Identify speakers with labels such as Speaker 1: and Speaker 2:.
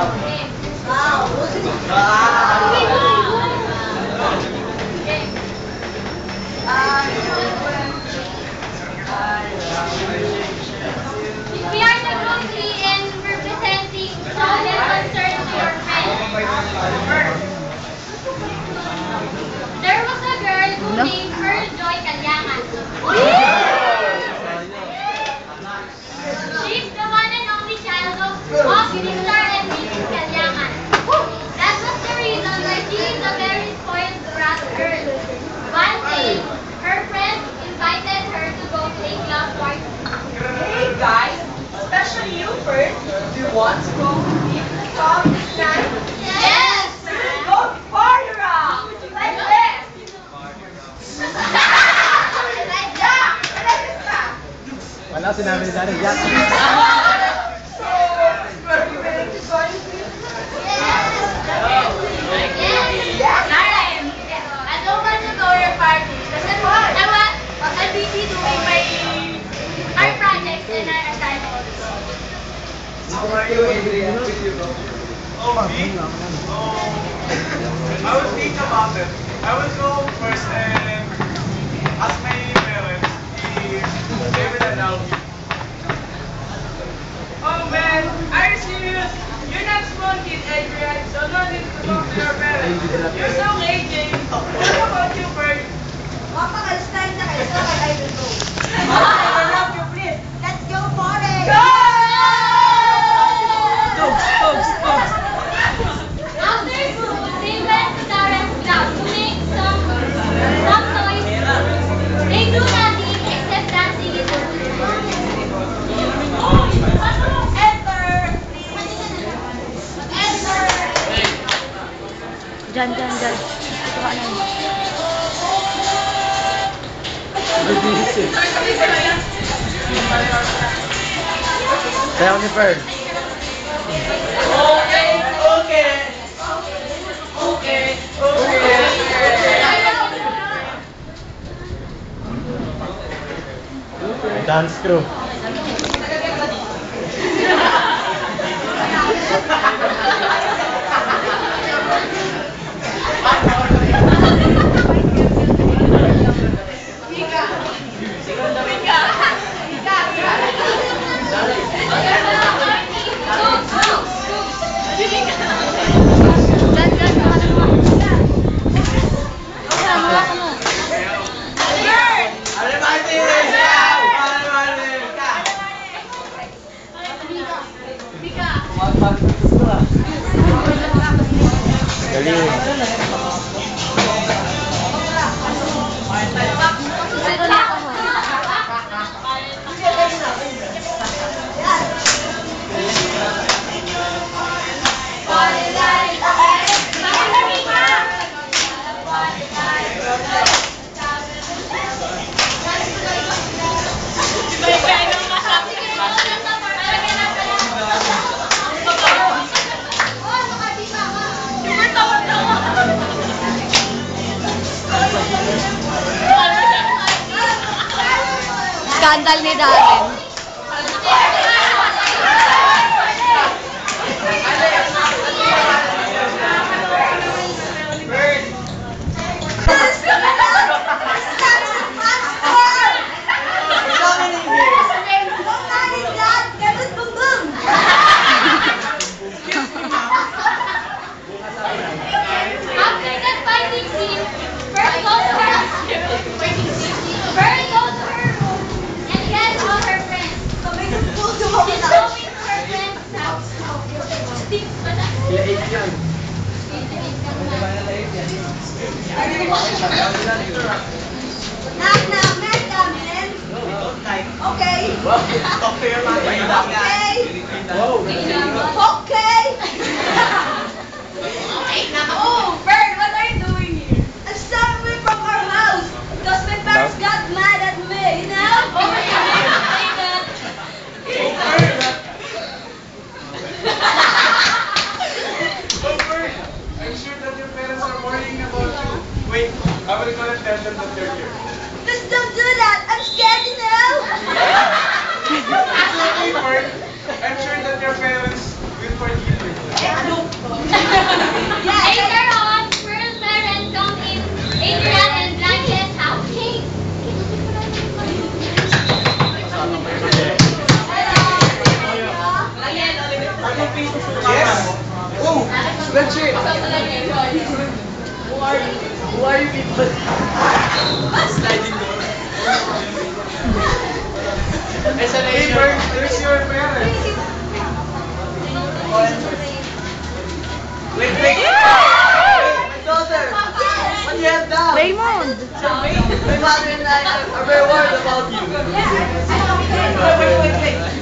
Speaker 1: We are the group 3 and representing social concern to your friends. There was a girl who named her Joy Calyangan. She's the one and only child of Mr. and Mrs. Calyangan. That was the reason why she is a very spoiled brat girl. One day, her friends invited her to go play club party.
Speaker 2: Hey guys, especially you first. Do you want to go deep in the club this night?
Speaker 1: Yes!
Speaker 2: Let's go party round! Like this! Like that! Like that!
Speaker 3: Wala, sinabi ni Daddy, yak.
Speaker 2: So, are you ready to join me?
Speaker 1: Yes! Karen, I don't want to go to your party. I'm busy doing our projects and our assignments.
Speaker 4: Oh, me? Oh, I would think about it. I would go first and ask my parents if they will allow me.
Speaker 5: Oh man, are you serious? You're not small kid, Adrian, so no need to talk to your parents. You're so late, James. What about you, Bert?
Speaker 2: Mapaka-style na kayo, so I will go. I love you, please. Let's go party! Go!
Speaker 1: After school, they went to Darren's club to make some noise. They do nothing except dancing in the room.
Speaker 2: Enter! Enter!
Speaker 6: Dyan. Ito ka na.
Speaker 3: Kaya ko ni Fern. Dance crew.
Speaker 6: Skandal ni Darren.
Speaker 1: After that fighting scene, Fern goes to her room and gets all her friends. She's going to her friend's house.
Speaker 2: Knock, knock, man, come in. Okay.
Speaker 4: Talk to your mother.
Speaker 2: Okay. Okay.
Speaker 1: Oh, Fern, what are you doing here?
Speaker 2: I'm staying away from our house because my parents got mad at me, you know?
Speaker 1: Oh, you didn't say that.
Speaker 4: I'm sure that your parents are worrying about you. Wait, I will go and tell them that you're here.
Speaker 2: Just don't do that. I'm scared, you know? Friendship. Who are you people? Sliding door.
Speaker 4: Neighbor, where's your parents? Wait.
Speaker 2: My daughter. What do you have now?
Speaker 6: Raymond!
Speaker 2: My mother and I are very worried about you. Wait.